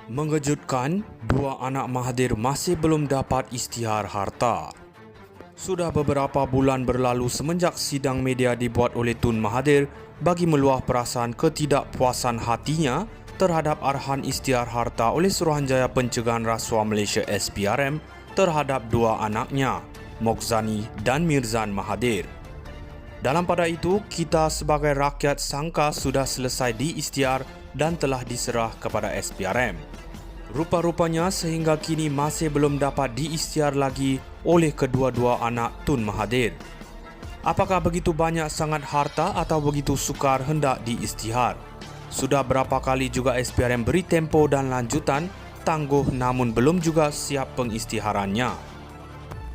Mengejutkan, dua anak Mahathir masih belum dapat isytihar harta. Sudah beberapa bulan berlalu semenjak sidang media dibuat oleh Tun Mahathir bagi meluah perasaan ketidakpuasan hatinya terhadap arahan isytihar harta oleh Suruhanjaya Pencegahan Rasuah Malaysia SPRM terhadap dua anaknya, Mokzani dan Mirzan Mahathir. Dalam pada itu, kita sebagai rakyat sangka sudah selesai diisytihar dan telah diserah kepada SPRM. Rupa-rupanya sehingga kini masih belum dapat diisytihar lagi oleh kedua-dua anak Tun Mahathir. Apakah begitu banyak sangat harta atau begitu sukar hendak diisytihar? Sudah berapa kali juga SPRM beri tempo dan lanjutan tangguh namun belum juga siap pengisytiharannya.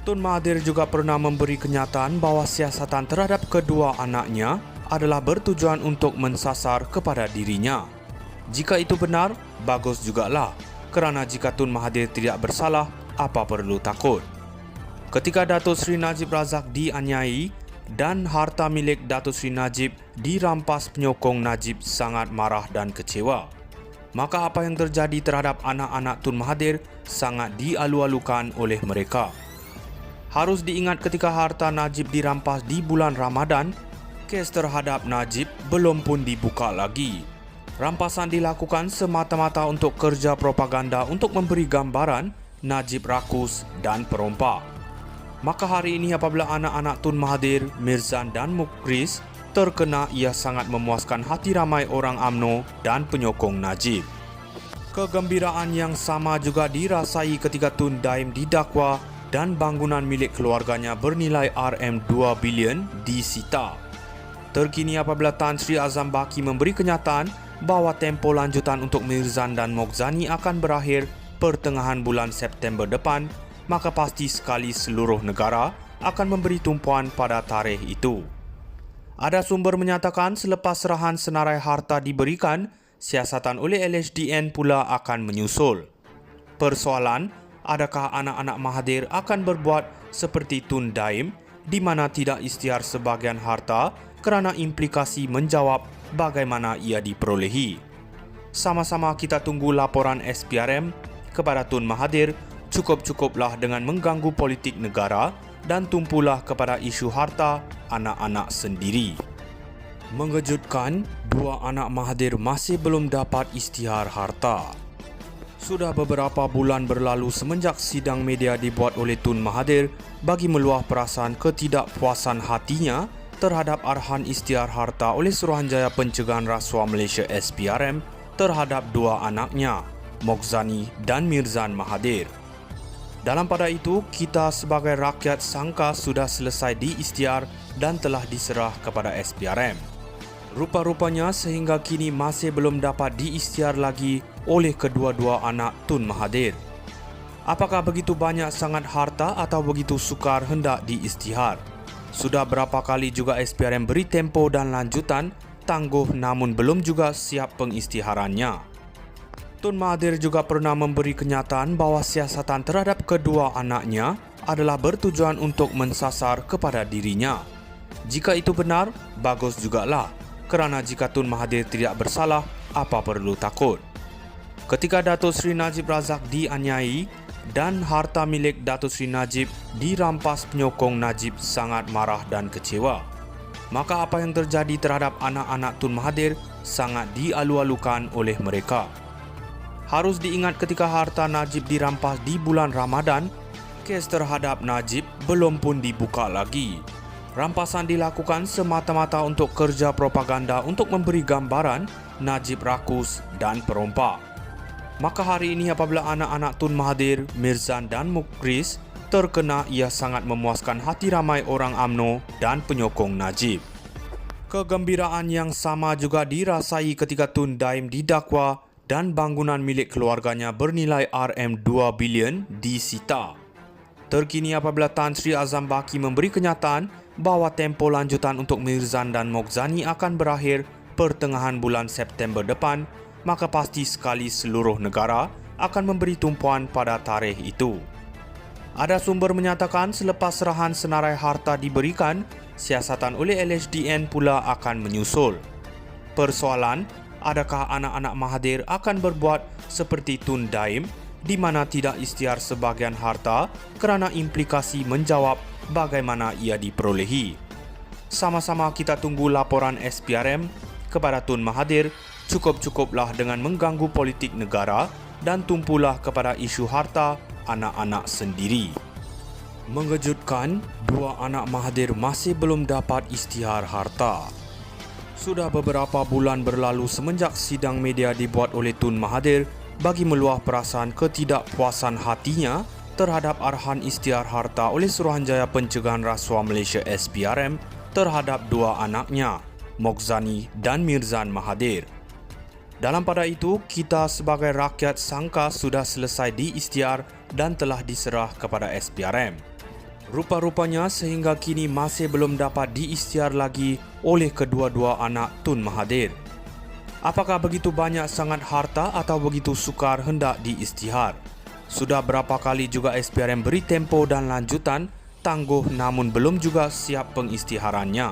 Tun Mahathir juga pernah memberi kenyataan bahawa siasatan terhadap kedua anaknya adalah bertujuan untuk mensasar kepada dirinya. Jika itu benar, bagus jugalah. Kerana jika Tun Mahathir tidak bersalah, apa perlu takut? Ketika Datuk Seri Najib Razak dianiai dan harta milik Datuk Seri Najib dirampas penyokong Najib sangat marah dan kecewa. Maka apa yang terjadi terhadap anak-anak Tun Mahathir sangat dialu-alukan oleh mereka. Harus diingat ketika harta Najib dirampas di bulan Ramadan, kes terhadap Najib belum pun dibuka lagi. Rampasan dilakukan semata-mata untuk kerja propaganda untuk memberi gambaran Najib rakus dan perompak. Maka hari ini apabila anak-anak Tun Mahathir, Mirzan dan Mukhris terkena, ia sangat memuaskan hati ramai orang UMNO dan penyokong Najib. Kegembiraan yang sama juga dirasai ketika Tun Daim didakwa dan bangunan milik keluarganya bernilai RM2 bilion disita. Terkini apabila Tan Sri Azam Baki memberi kenyataan bahawa tempoh lanjutan untuk Mirzan dan Mokzani akan berakhir pertengahan bulan September depan, maka pasti sekali seluruh negara akan memberi tumpuan pada tarikh itu. Ada sumber menyatakan selepas serahan senarai harta diberikan, siasatan oleh LHDN pula akan menyusul. Persoalan, adakah anak-anak Mahathir akan berbuat seperti Tun Daim di mana tidak isytihar sebahagian harta kerana implikasi menjawab bagaimana ia diperolehi? Sama-sama kita tunggu laporan SPRM kepada Tun Mahathir. Cukup-cukuplah dengan mengganggu politik negara dan tumpulah kepada isu harta anak-anak sendiri. Mengejutkan, dua anak Mahathir masih belum dapat isytihar harta. Sudah beberapa bulan berlalu semenjak sidang media dibuat oleh Tun Mahathir bagi meluah perasaan ketidakpuasan hatinya terhadap arahan isytihar harta oleh Suruhanjaya Pencegahan Rasuah Malaysia SPRM terhadap dua anaknya, Mokzani dan Mirzan Mahathir. Dalam pada itu, kita sebagai rakyat sangka sudah selesai diisytihar dan telah diserah kepada SPRM. Rupa-rupanya sehingga kini masih belum dapat diisytihar lagi oleh kedua-dua anak Tun Mahathir. Apakah begitu banyak sangat harta atau begitu sukar hendak diisytihar? Sudah berapa kali juga SPRM beri tempo dan lanjutan tangguh namun belum juga siap pengisytiharannya. Tun Mahathir juga pernah memberi kenyataan bahawa siasatan terhadap kedua anaknya adalah bertujuan untuk mensasar kepada dirinya. Jika itu benar, bagus jugalah. Kerana jika Tun Mahathir tidak bersalah, apa perlu takut? Ketika Datuk Seri Najib Razak dianiai dan harta milik Datuk Seri Najib dirampas penyokong Najib sangat marah dan kecewa. Maka apa yang terjadi terhadap anak-anak Tun Mahathir sangat dialu-alukan oleh mereka. Harus diingat ketika harta Najib dirampas di bulan Ramadan, kes terhadap Najib belum pun dibuka lagi. Rampasan dilakukan semata-mata untuk kerja propaganda untuk memberi gambaran Najib rakus dan perompak. Maka hari ini apabila anak-anak Tun Mahathir, Mirzan dan Mukhris terkena, ia sangat memuaskan hati ramai orang UMNO dan penyokong Najib. Kegembiraan yang sama juga dirasai ketika Tun Daim didakwa dan bangunan milik keluarganya bernilai RM2 bilion disita. Terkini apabila Tan Sri Azam Baki memberi kenyataan bahawa tempoh lanjutan untuk Mirzan dan Mokzani akan berakhir pertengahan bulan September depan, maka pasti sekali seluruh negara akan memberi tumpuan pada tarikh itu. Ada sumber menyatakan selepas serahan senarai harta diberikan, siasatan oleh LHDN pula akan menyusul. Persoalan, adakah anak-anak Mahathir akan berbuat seperti Tun Daim di mana tidak isytihar sebahagian harta kerana implikasi menjawab bagaimana ia diperolehi. Sama-sama kita tunggu laporan SPRM kepada Tun Mahathir. Cukup-cukuplah dengan mengganggu politik negara dan tumpulah kepada isu harta anak-anak sendiri. Mengejutkan, dua anak Mahathir masih belum dapat isytihar harta. Sudah beberapa bulan berlalu semenjak sidang media dibuat oleh Tun Mahathir bagi meluah perasaan ketidakpuasan hatinya terhadap arahan isytihar harta oleh Suruhanjaya Pencegahan Rasuah Malaysia SPRM terhadap dua anaknya, Mokzani dan Mirzan Mahathir. Dalam pada itu, kita sebagai rakyat sangka sudah selesai diisytihar dan telah diserah kepada SPRM. Rupa-rupanya sehingga kini masih belum dapat diisytihar lagi oleh kedua-dua anak Tun Mahathir. Apakah begitu banyak sangat harta atau begitu sukar hendak diisytihar? Sudah berapa kali juga SPRM beri tempo dan lanjutan, tangguh namun belum juga siap pengisytiharannya.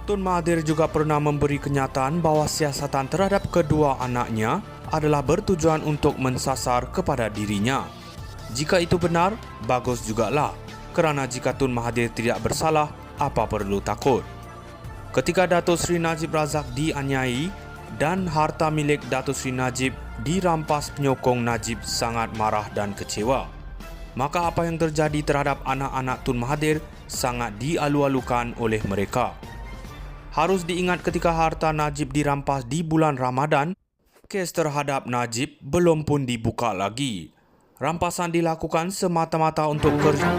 Tun Mahathir juga pernah memberi kenyataan bahawa siasatan terhadap kedua anaknya adalah bertujuan untuk mensasar kepada dirinya. Jika itu benar, bagus jugalah. Kerana jika Tun Mahathir tidak bersalah, apa perlu takut? Ketika Datuk Seri Najib Razak dianiai dan harta milik Datuk Seri Najib dirampas, penyokong Najib sangat marah dan kecewa. Maka apa yang terjadi terhadap anak-anak Tun Mahathir sangat dialu-alukan oleh mereka. Harus diingat ketika harta Najib dirampas di bulan Ramadan, kes terhadap Najib belum pun dibuka lagi. Rampasan dilakukan semata-mata untuk kerja.